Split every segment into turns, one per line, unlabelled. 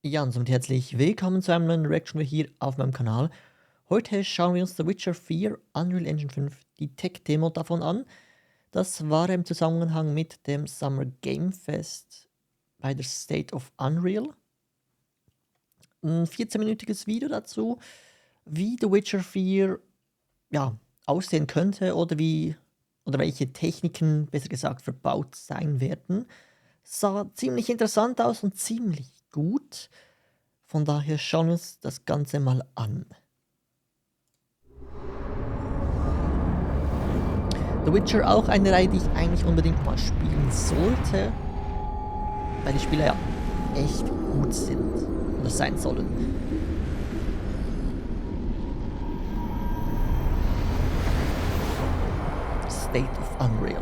Ja, und somit herzlich willkommen zu einem neuen Reaction hier auf meinem Kanal. Heute schauen wir uns The Witcher 4 Unreal Engine 5 die Tech-Demo davon an. Das war im Zusammenhang mit dem Summer Game Fest bei der State of Unreal. Ein 14-minütiges Video dazu, wie The Witcher 4 aussehen könnte oder welche Techniken, besser gesagt, verbaut sein werden. Sah ziemlich interessant aus und ziemlich gut. Von daher schauen wir uns das Ganze mal an. The Witcher auch eine Reihe, die ich eigentlich unbedingt mal spielen sollte, weil die Spiele ja echt gut sind oder sein sollen. State of Unreal.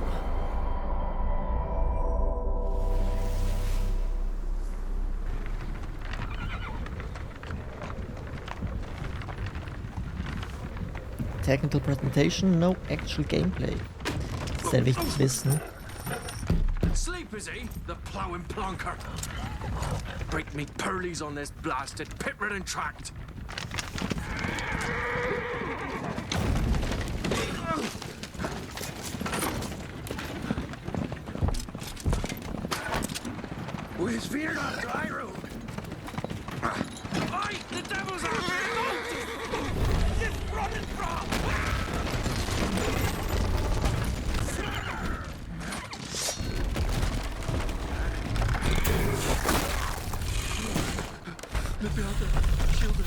Technical presentation, no actual gameplay. Sehr wichtig zu wissen.
Sleep is he, the ploughing plonker. Break me pearlies on this blasted pit-ridden tract. Where's fear not to Iroh? Aye, the devil's out there! Just running from! Let me out there, shield her.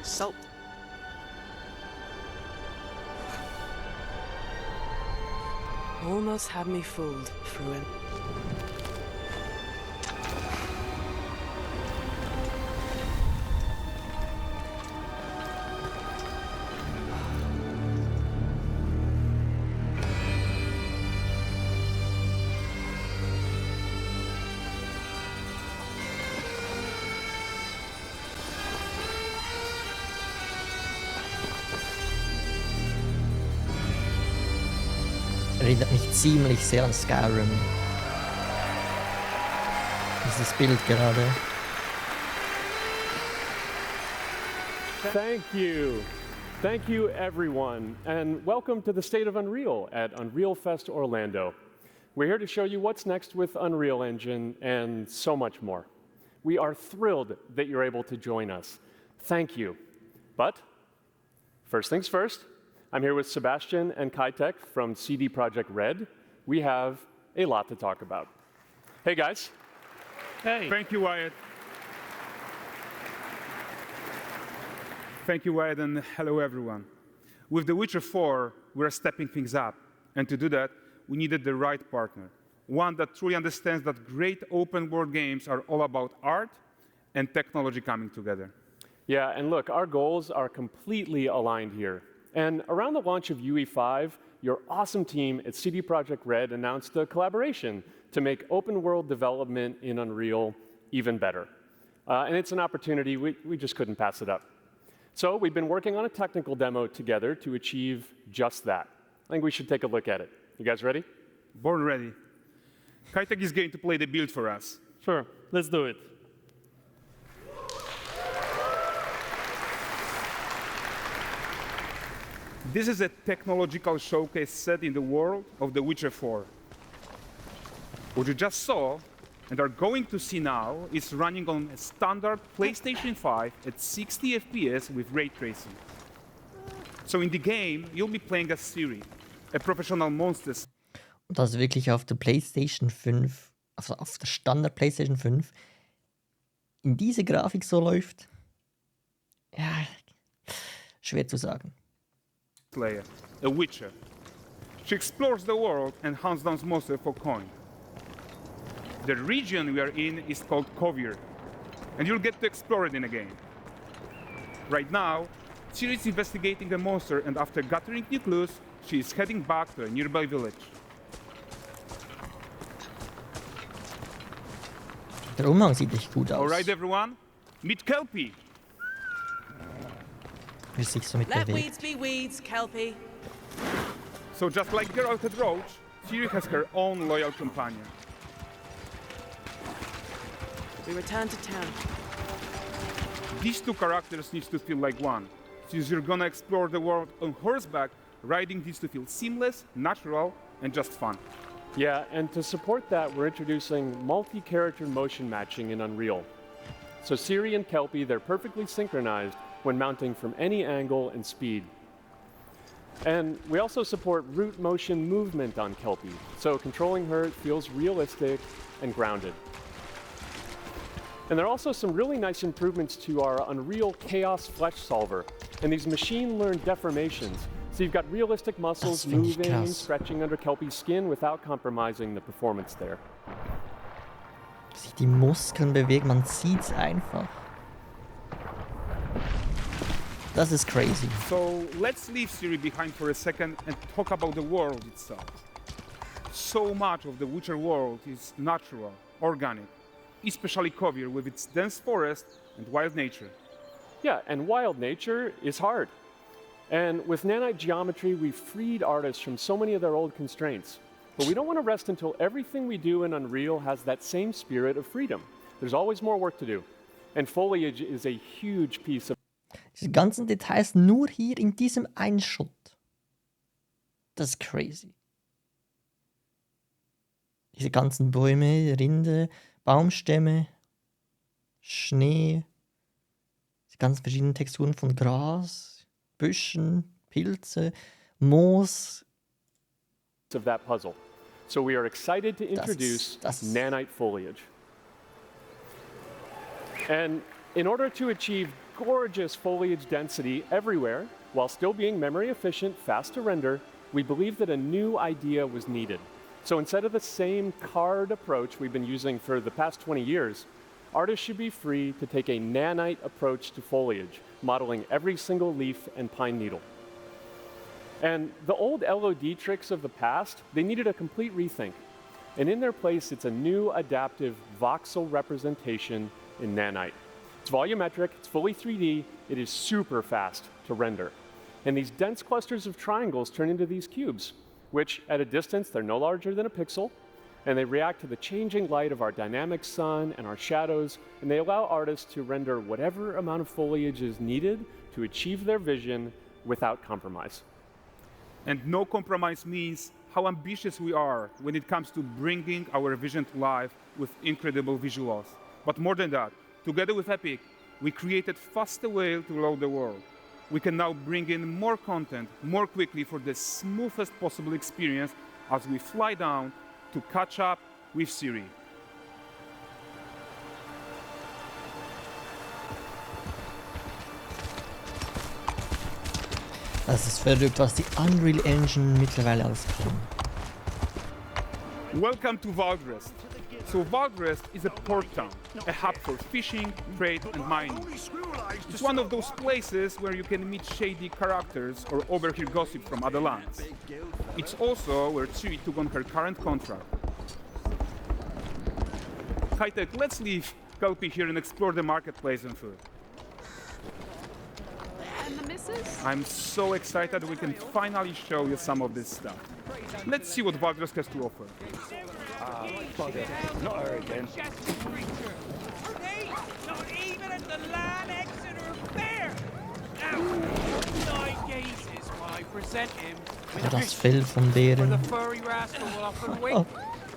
Salt.
Almost had me fooled, Fruin.
Erinnert mich ziemlich sehr an Skyrim. Dieses Bild gerade.
Thank you. Thank you, everyone, and welcome to the State of Unreal at Unreal Fest Orlando. We're here to show you what's next with Unreal Engine and so much more. We are thrilled that you're able to join us. Thank you. But first things first, I'm here with Sebastian and Kaitek from CD Projekt Red. We have a lot to talk about. Hey, guys.
Hey. Thank you, Wyatt. Thank you, Wyatt, and hello, everyone. With The Witcher 4, we're stepping things up. And to do that, we needed the right partner, one that truly understands that great open-world games are all about art and technology coming together.
Yeah, and look, our goals are completely aligned here. And around the launch of UE5, your awesome team at CD Projekt Red announced a collaboration to make open-world development in Unreal even better. And it's an opportunity, we just couldn't pass it up. So we've been working on a technical demo together to achieve just that. I think we should take a look at it. You guys ready?
Born ready. Kaitek is going to play the build for us.
Sure, let's do it.
This is a technological showcase set in the world of The Witcher 4. What you just saw and are going to see now is running on a standard PlayStation 5 at 60 FPS with ray tracing. So in the game, you'll be playing as Ciri, a professional monster.
Und das wirklich auf der PlayStation 5, also auf der Standard PlayStation 5, in diese Grafik so läuft, ja, schwer zu sagen.
Player, a witcher. She explores the world and hunts down monsters for coin. The region we are in is called Kovir, and you'll get to explore it in a game. Right now, Ciri is investigating a monster, and after gathering new clues, she is heading back to a nearby village.
Der Umhang sieht echt gut aus.
Alright everyone, meet Kelpie!
Wie sich so mit
Let
bewegt.
weeds be weeds, Kelpie.
So just like Geralt and Roach, Ciri has her own loyal companion.
We return to town.
These two characters need to feel like one. Since you're gonna explore the world on horseback, riding needs to feel seamless, natural, and just fun.
Yeah, and to support that, we're introducing multi-character motion matching in Unreal. So Ciri and Kelpie, they're perfectly synchronized when mounting from any angle and speed. And we also support root motion movement on Kelpie, so controlling her feels realistic and grounded. And there are also some really nice improvements to our Unreal Chaos Flesh Solver and these machine-learned deformations. So you've got realistic muscles moving and stretching under Kelpie's skin without compromising the performance there.
Sich die Muskeln bewegen, man sieht's einfach. Das ist crazy.
So let's leave Ciri behind for a second and talk about the world itself. So much of the Witcher world is natural, organic, especially Kovir with its dense forest and wild nature.
Yeah, and wild nature is hard. And with nanite geometry, we've freed artists from so many of their old constraints. But we don't want to rest until everything we do in Unreal has that same spirit of freedom. There's always more work to do. And foliage is a huge piece of
Diese ganzen Details nur hier in diesem einen Shot. Das ist crazy. Diese ganzen Bäume, Rinde, Baumstämme, Schnee, die ganzen verschiedenen Texturen von Gras, Büschen, Pilze, Moos.
of that puzzle. So we are excited to introduce nanite foliage. And in order to achieve gorgeous foliage density everywhere, while still being memory efficient, fast to render, we believe that a new idea was needed. So instead of the same card approach we've been using for the past 20 years, artists should be free to take a nanite approach to foliage, modeling every single leaf and pine needle. And the old LOD tricks of the past, they needed a complete rethink. And in their place, it's a new adaptive voxel representation in nanite. It's volumetric, it's fully 3D, it is super fast to render. And these dense clusters of triangles turn into these cubes, which at a distance, they're no larger than a pixel, and they react to the changing light of our dynamic sun and our shadows, and they allow artists to render whatever amount of foliage is needed to achieve their vision without compromise.
And no compromise means how ambitious we are when it comes to bringing our vision to life with incredible visuals. But more than that, together with Epic, we created faster way to load the world. We can now bring in more content more quickly for the smoothest possible experience as we fly down to catch up with Ciri.
Das ist verrückt, was die Unreal Engine mittlerweile alles kann.
Welcome to Valdrest. So Valdrest is a port town, a hub for fishing, trade and mining. It's one of those places where you can meet shady characters or overhear gossip from other lands. It's also where Ciri took on her current contract. High-tech, let's leave Kelpie here and explore the marketplace and food.
And the missus?
I'm so excited we can finally show you some of this stuff. Let's see what Valdrest has to offer.
Bugger. Not her again.
Hey, not even at the Lan Exeter Fair! Now, 9 gazes while I present him with a
Das
fish,
Fell von
or the
Bären.
furry rascal will often wait.
Oh.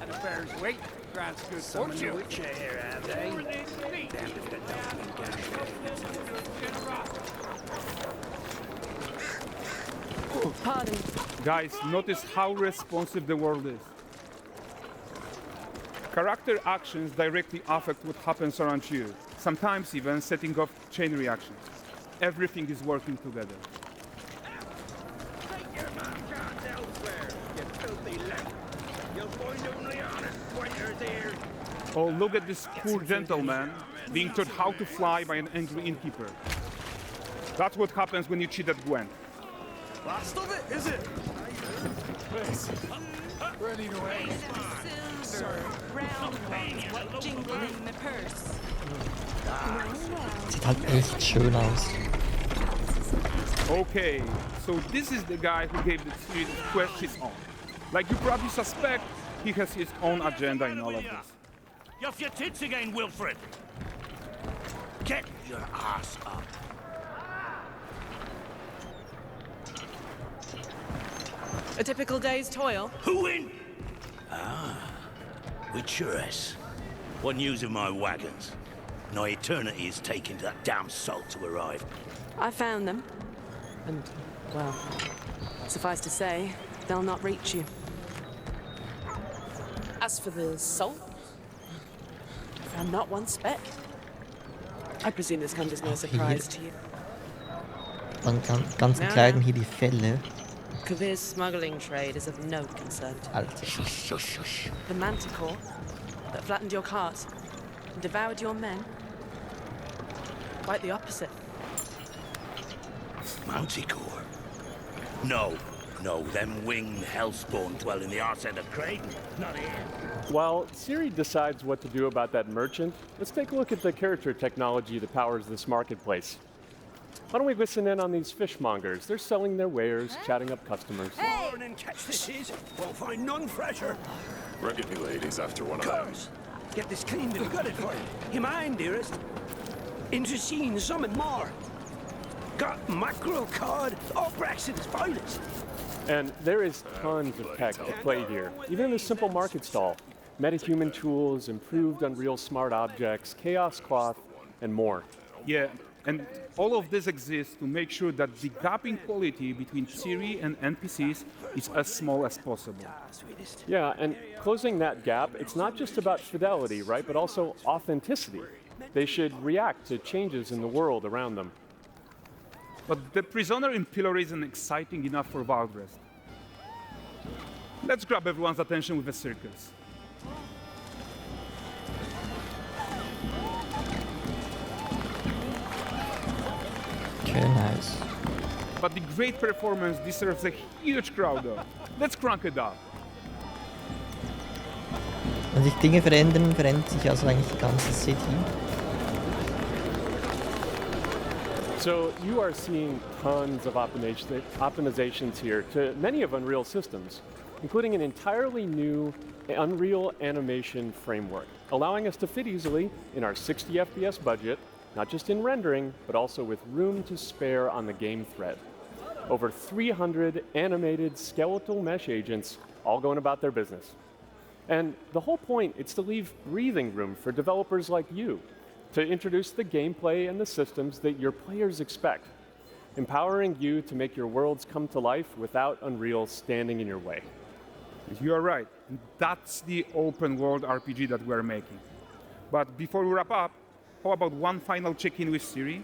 And a bear's weight grants good fortune.
Witcher here, have they?
Pardon.
Guys, notice how responsive the world is. Character actions directly affect what happens around you, sometimes even setting off chain reactions. Everything is working together.
Take your man-cards elsewhere, you filthy leg. You'll find only honest waiters here.
Oh, look at this poor gentleman being taught how to fly by an angry innkeeper. That's what happens when you cheat at Gwent.
Last of it, is it?
Ready to aim.
Round ones, what jingle in the purse.
Sieht halt echt schön aus.
Okay, so this is the guy who gave the series quest his own. Like you probably suspect, he has his own agenda in all of this.
You're off your tits again, Wilfred. Get your ass up.
A typical day's toil.
Who in? Witcheress. What news of my wagons? No eternity is taking that damn salt to arrive.
I found them. And, well, suffice to say, they'll not reach you. As for the salt, I found not one speck. I presume this comes as no surprise to you.
Dann ganz im Kleinen hier die Fälle.
Kavir's smuggling trade is of no concern to me.
Alter.
Shush, shush, shush.
The manticore that flattened your cart and devoured your men, quite the opposite.
Manticore? No, them winged hellspawn dwell in the arse end of Creighton, not here.
While Ciri decides what to do about that merchant, let's take a look at the character technology that powers this marketplace. Why don't we listen in on these fishmongers? They're selling their wares, chatting up customers.
Morning catch this is. Won't find none fresher.
Reckon you ladies after one of them.
Comes. Get this cleaned and gutted for you. You mind, dearest? Interesting, something more. Got mackerel cod, all Brexit's finest.
And there is tons of tech at play here, even in this simple market stall. Metahuman tools, improved Unreal smart objects, chaos cloth, and more.
Yeah, and all of this exists to make sure that the gap in quality between Ciri and NPCs is as small as possible.
Yeah, and closing that gap, it's not just about fidelity, right, but also authenticity. They should react to changes in the world around them.
But the prisoner in Pillory isn't exciting enough for Valdrest. Let's grab everyone's attention with a circus.
Okay, nice.
But the great performance deserves a huge crowd though. Let's crank it up.
Wenn sich Dinge verändern, verändert sich also eigentlich die ganze City.
So you are seeing tons of optimizations here to many of Unreal's systems, including an entirely new Unreal animation framework, allowing us to fit easily in our 60 FPS budget, not just in rendering, but also with room to spare on the game thread. Over 300 animated skeletal mesh agents all going about their business. And the whole point is to leave breathing room for developers like you to introduce the gameplay and the systems that your players expect, empowering you to make your worlds come to life without Unreal standing in your way.
You are right. That's the open world RPG that we're making. But before we wrap up, how about one final check-in with Ciri?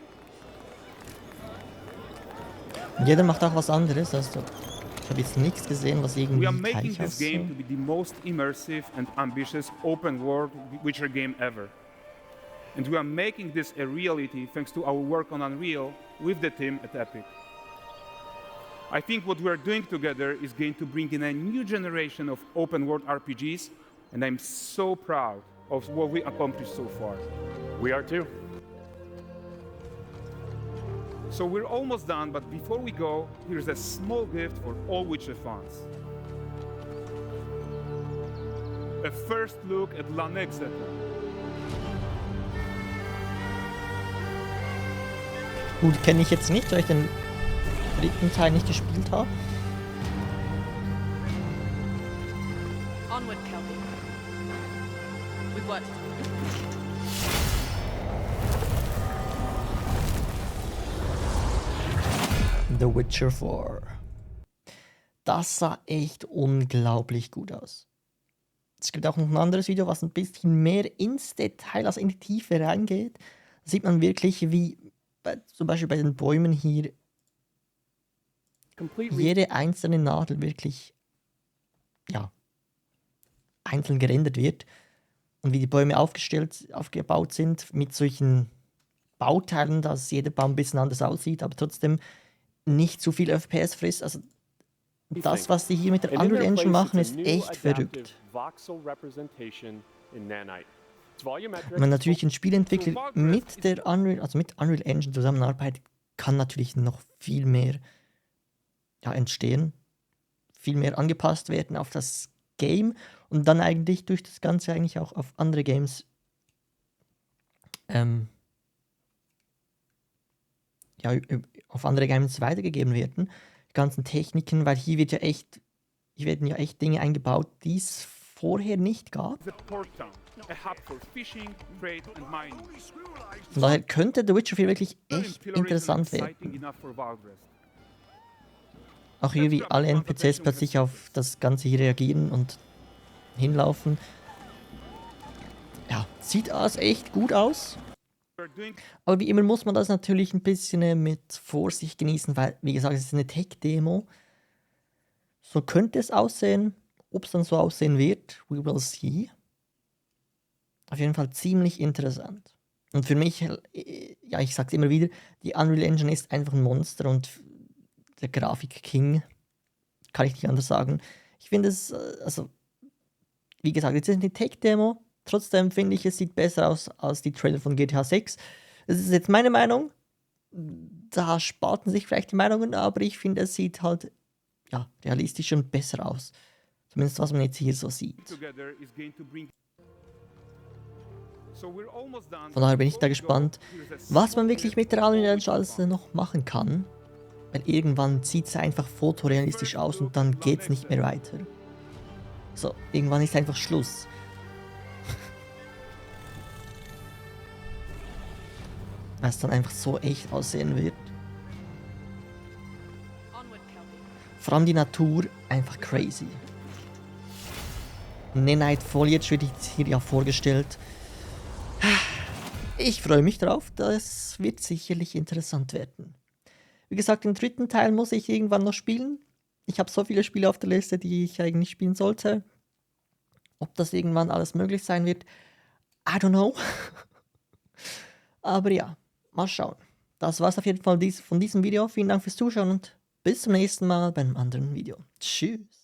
Und jeder macht auch was anderes. Also ich habe jetzt nichts gesehen, was
We
irgendwie
are making
gleich
this game to
aussieht.
be the most immersive and ambitious open world Witcher game ever. And we are making this a reality thanks to our work on Unreal with the team at Epic. I think what we are doing together is going to bring in a new generation of open world RPGs, and I'm so proud of what we accomplished so far.
We are too.
So we're almost done, but before we go, here's a small gift for all Witcher fans. A first look at Lanexeter.
Gut, kenne ich jetzt nicht, weil ich den dritten Teil nicht gespielt habe.
Onward. Onward, Kelby. With what?
The Witcher 4. Das sah echt unglaublich gut aus. Es gibt auch noch ein anderes Video, was ein bisschen mehr ins Detail, also in die Tiefe reingeht. Da sieht man wirklich, wie zum Beispiel bei den Bäumen hier jede einzelne Nadel wirklich einzeln gerendert wird. Und wie die Bäume aufgebaut sind mit solchen Bauteilen, dass jeder Baum ein bisschen anders aussieht, aber trotzdem nicht zu viel FPS frisst. Also das, was die hier mit der Unreal Engine machen, ist echt verrückt. Wenn man natürlich ein Spiel entwickelt mit der Unreal Engine zusammenarbeitet, kann natürlich noch viel mehr entstehen, viel mehr angepasst werden auf das Game und dann eigentlich durch das Ganze eigentlich auch auf andere Games auf andere Games weitergegeben werden. Die ganzen Techniken, weil hier werden ja echt Dinge eingebaut, die es vorher nicht gab. Von daher könnte The Witcher 4 wirklich echt interessant werden. Auch hier, wie alle NPCs plötzlich auf das Ganze hier reagieren und hinlaufen. Ja, sieht alles echt gut aus. Aber wie immer muss man das natürlich ein bisschen mit Vorsicht genießen, weil, wie gesagt, es ist eine Tech-Demo. So könnte es aussehen. Ob es dann so aussehen wird, we will see. Auf jeden Fall ziemlich interessant. Und für mich, ich sag's immer wieder, die Unreal Engine ist einfach ein Monster und der Grafik-King, kann ich nicht anders sagen. Ich finde es, wie gesagt, jetzt ist eine Tech-Demo. Trotzdem finde ich, es sieht besser aus als die Trailer von GTA 6. Das ist jetzt meine Meinung. Da spalten sich vielleicht die Meinungen, aber ich finde, es sieht halt realistischer und besser aus. Zumindest was man jetzt hier so sieht. Von daher bin ich da gespannt, was man wirklich mit der Unreal Engine alles noch machen kann. Weil irgendwann sieht es einfach fotorealistisch aus und dann geht es nicht mehr weiter. So, irgendwann ist einfach Schluss. Weil es dann einfach so echt aussehen wird. Vor allem die Natur, einfach crazy. Nenite Foliage wird jetzt hier ja vorgestellt. Ich freue mich drauf, das wird sicherlich interessant werden. Wie gesagt, den dritten Teil muss ich irgendwann noch spielen. Ich habe so viele Spiele auf der Liste, die ich eigentlich spielen sollte. Ob das irgendwann alles möglich sein wird, I don't know. Aber ja, mal schauen. Das war's auf jeden Fall von diesem Video. Vielen Dank fürs Zuschauen und bis zum nächsten Mal bei einem anderen Video. Tschüss.